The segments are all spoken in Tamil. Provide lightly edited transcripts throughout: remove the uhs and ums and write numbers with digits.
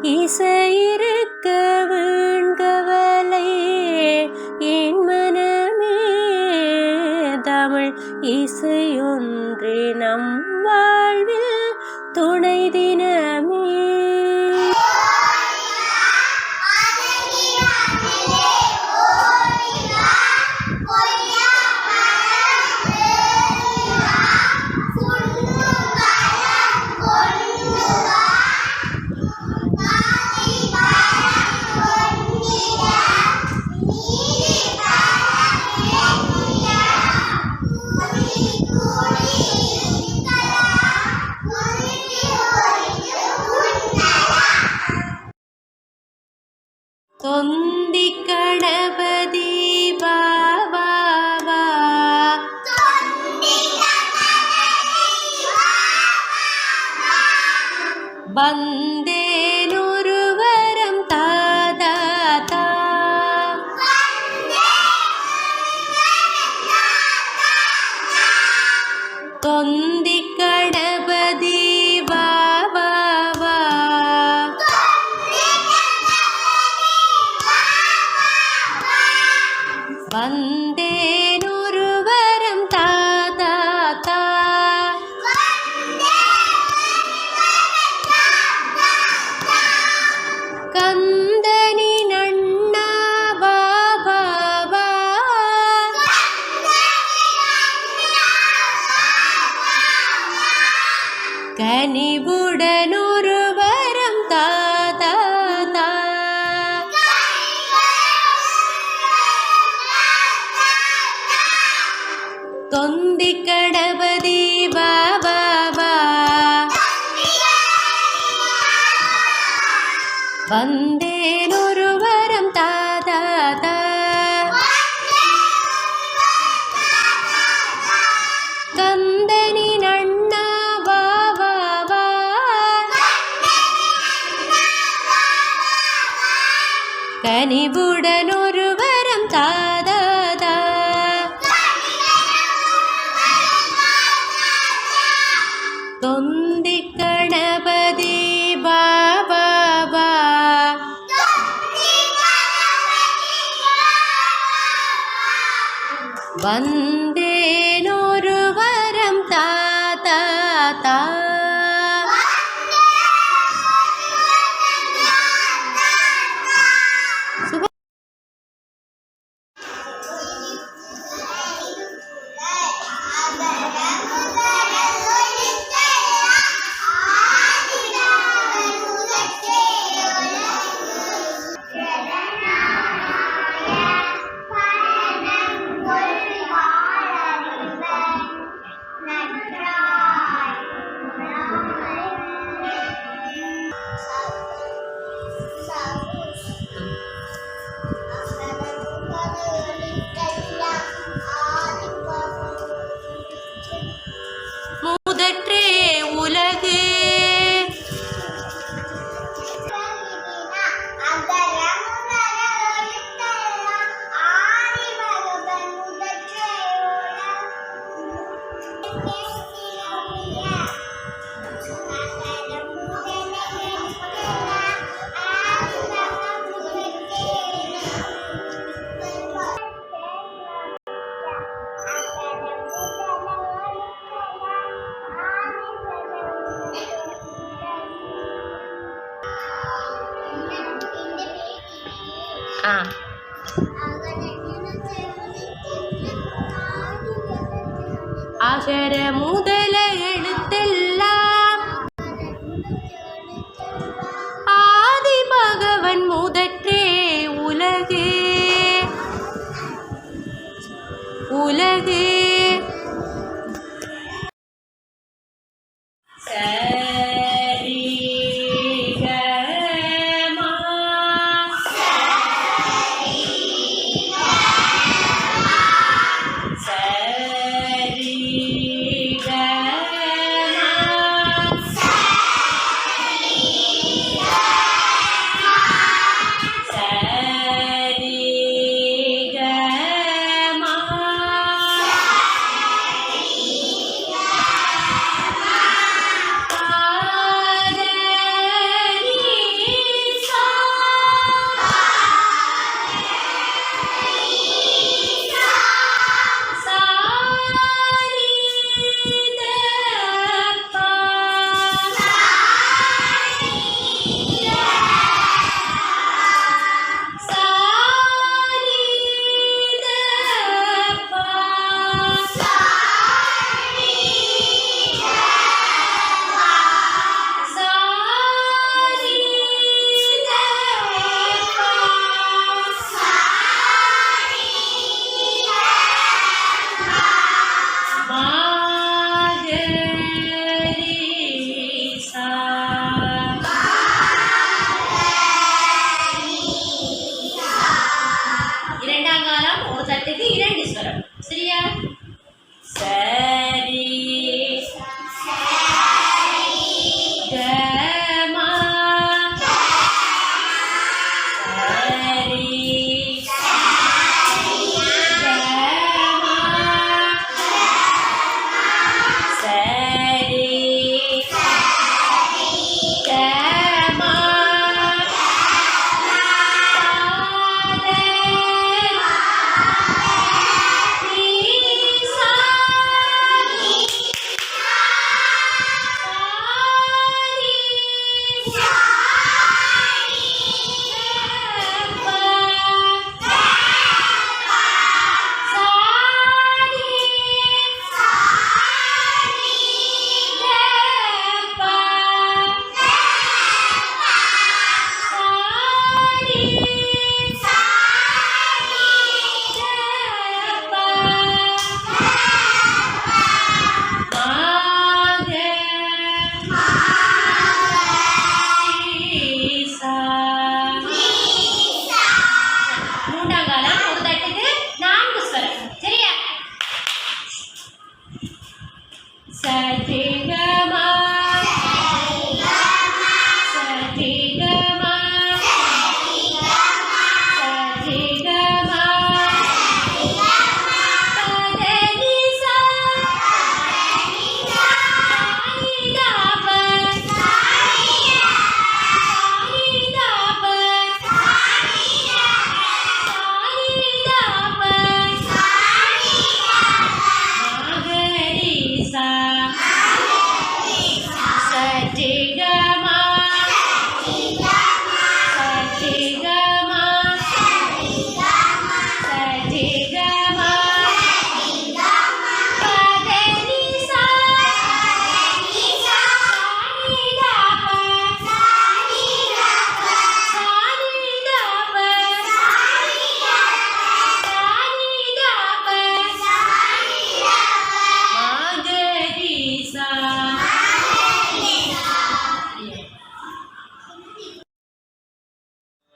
இசையிருக்க வீண்கவலை என் மனமே தமிழ் இசையொன்றே நம் வாழ்வில் துணை தினமே. தொந்தி கணபதி பாவா வந்தேன் ஒரு வரம் தாதா தா. தொந்தி கணபதி பாவா வந்தேன் ஒரு வரம் தாதா தா. கந்தனி நன்னா பாபா கனிவுடன் ஒரு வரம் தாதா தா. தொந்தி கணபதி பாபா வந்தேன் ஒரு வரம் தாதா தா. கந்தனி நன்னா பாபா கனிவுடன் ஒரு வரம் தாதா தா. தொந்தி கணபதி பாபா வந்தேன் ஒரு வரம் தாதா தா. முதற்றே உலகு அகர முதல எழுத்தெல்லாம் ஆதி பகவன் முதற்றே உலகு உலகு.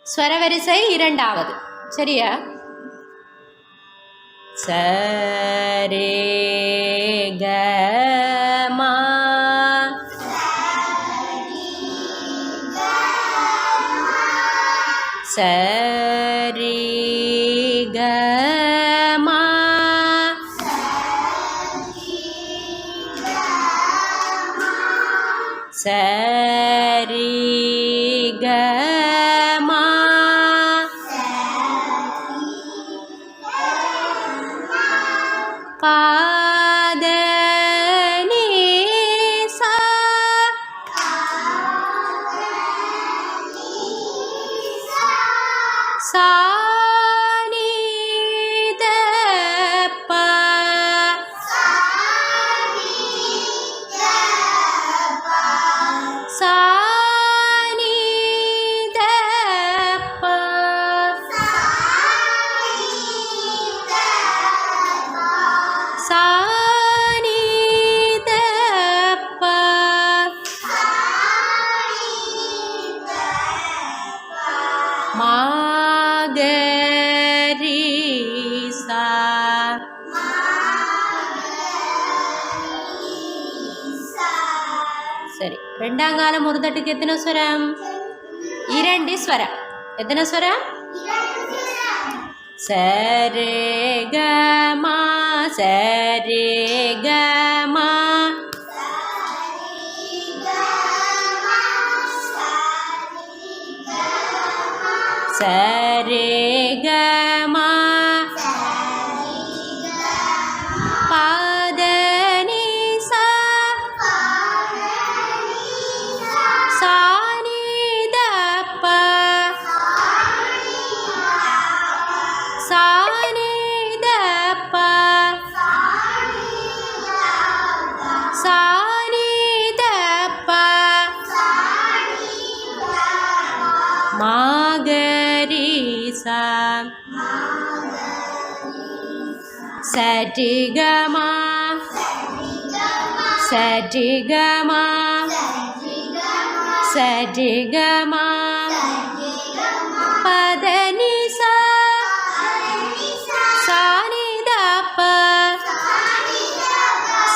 ஸ்வரவரிசை இரண்டாவது. சரியா? சரே க மா சரி க மா சரி க பாத நீ சா சா நீ த ப சா நீ த ப சா நீ த ப மா க ரி சா சரி. ரெண்டாங்காலம் ஒரு தட்டுக்கு எத்தனை ஸ்வரம்? 2 ஸ்வரம். எத்தனை ஸ்வரம்? சரே க மா சரே க மா சரே க மா பாத நீ சா சா நீ த ப சா நீ த ப சா நீ த ப மா க ரி சா சரி க மா சரி க மா சரி க மா பத நீ சா சா நீ த ப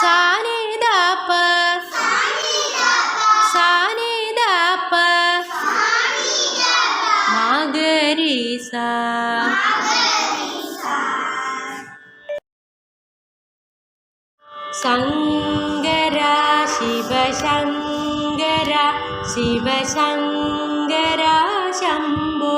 சா நீ த ப சா நீ த ப மா க ரி சா சங்கரா சிவசங்கரா சிவசங்கரா சம்போ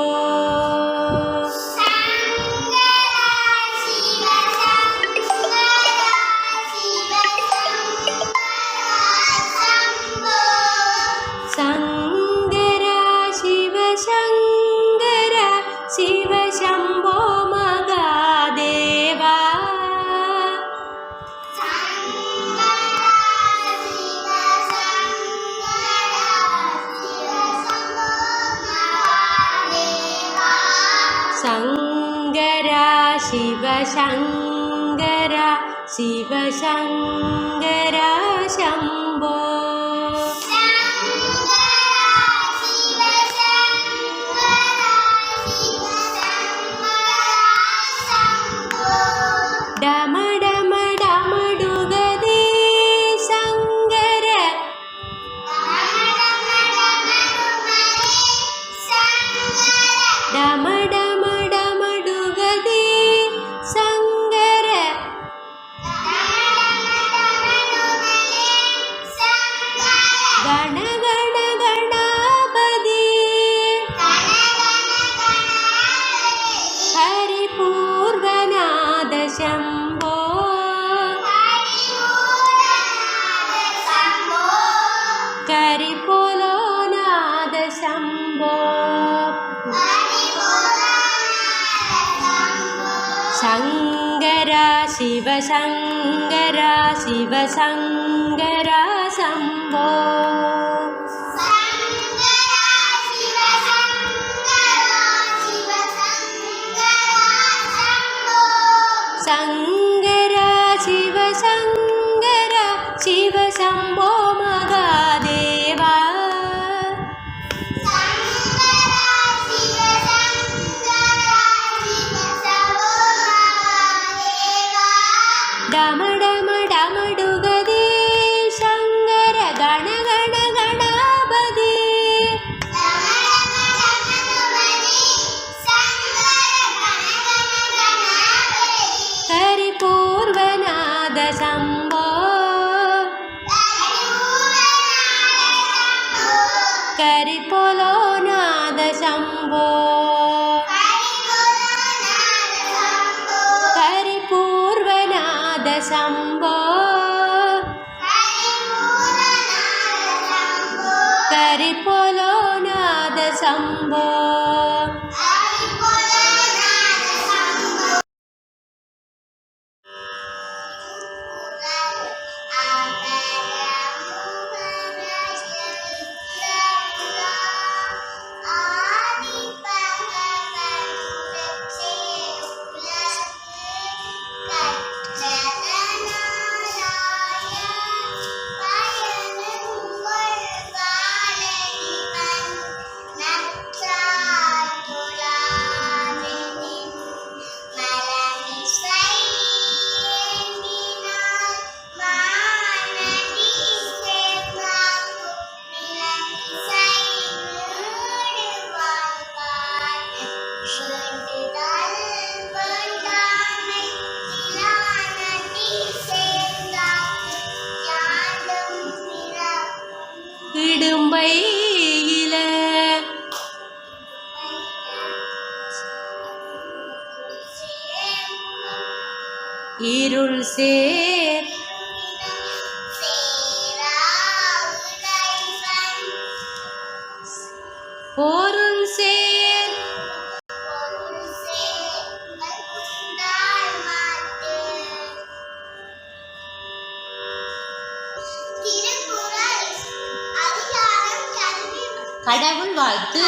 சங்கரா शिवशङ्कर शिवशङ्कर शम्भो डम डम डमडुगदे शङ्कर डम डम डमडुगदे शङ्कर गण गण गणापति हरिपूर्वनाद शम्भो करिपोलो नाद शम्भो शङ्कर शिवशङ्कर शिवशङ्कर शम्भो शङ्कर शिवशङ्कर शिवशम्भो महादेवा डम डम डमडुगदे शङ्कर गण गण गणापति हरिपूर्वनाद शम्भो करिपोलो नाद शम्भो हरिपूर्वनाद शम्भो करिपोलो नाद शम्भो இடும்பையில இருள் சேர் பொருள் சேர் கடவுள் வாழ்த்து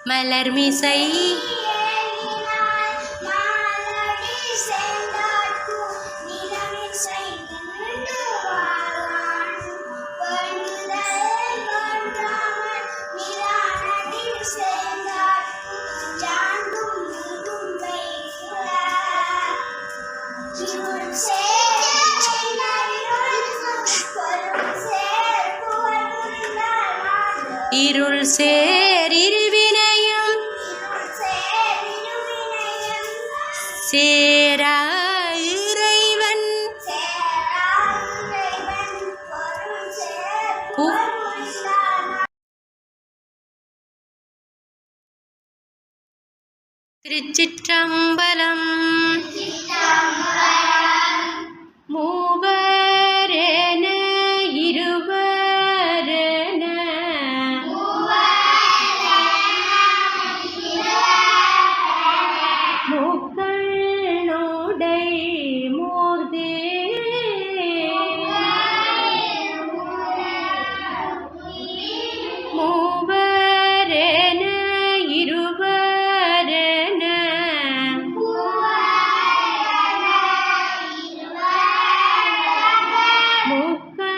மலர்மிசை இருள் சேர் இருவினையும் சேரா இறைவன் திருச்சிற்றம்பலம். மூவரென இருவரென முக்களுடை மூர்த்தி மூவரென இருவரென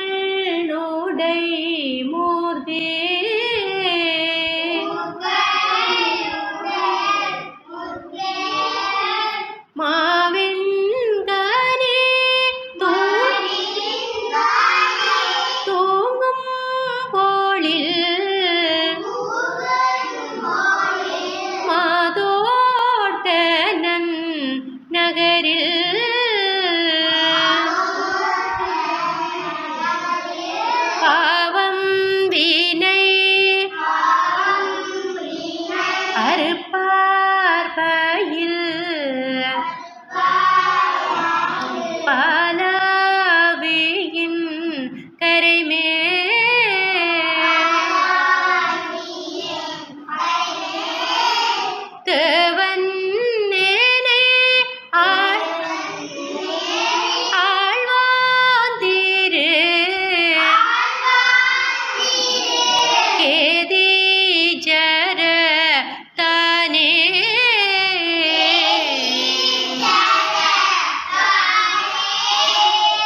முக்களுடை மூர்த்தி மாவின்கனி தூங்கும் போளில் மாதோட்டனன் நகரில் பாவம் வினை அறுப்பார்பயில் பாலாவியின் கரைமே தேவன் நேனை ஆழ்வாந்தீரு கேதி ஜர தானே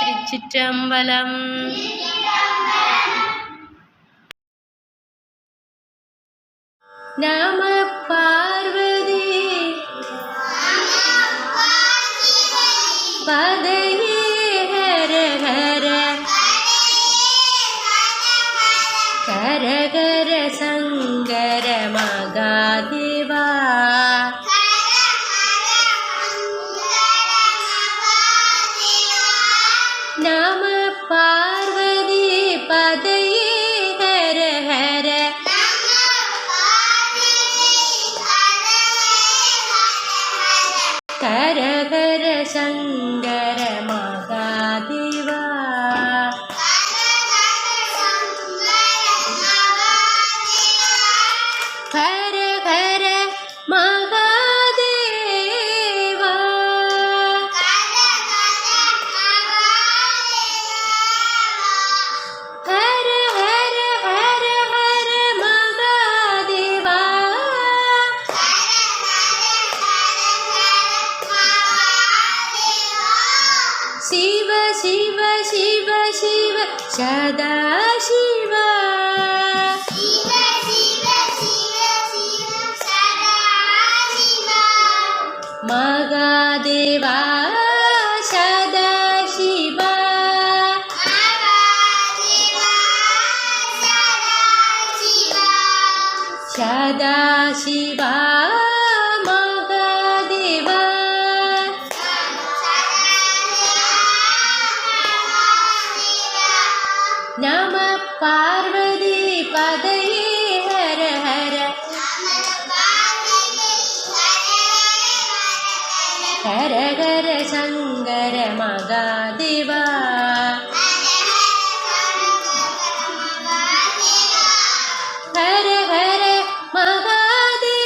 திருச்சிற்றம்பலம். நம பார்வதி பதையே ஹர ஹர கரகர சங்கர மகாதேவா நம பார்வதி பதையே ஹர ஹர கரகர சங்கர மகாதேவா ஹர ஹர மகாதேவா ஹர ஹர ஹர ஹர மகாதேவா சிவ சிவ சிவ சிவ சதா சிவா மகாதேவா சதா சிவா சதா சிவா மகாதேவா நம பார்வதி பதையே ஹர ஹர கரகர சங்கர மகாதேவா ஹர ஹர மகாதேவா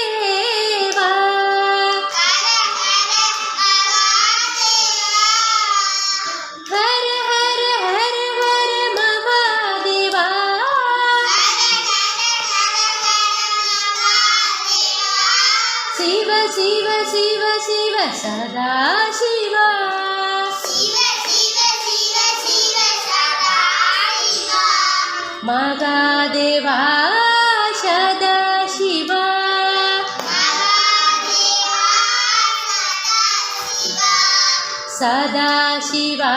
ஹர ஹர ஹர ஹர மகாதேவா शिव शिव शिव सदा शिवा महादेवा सदा शिवा सदा शिवा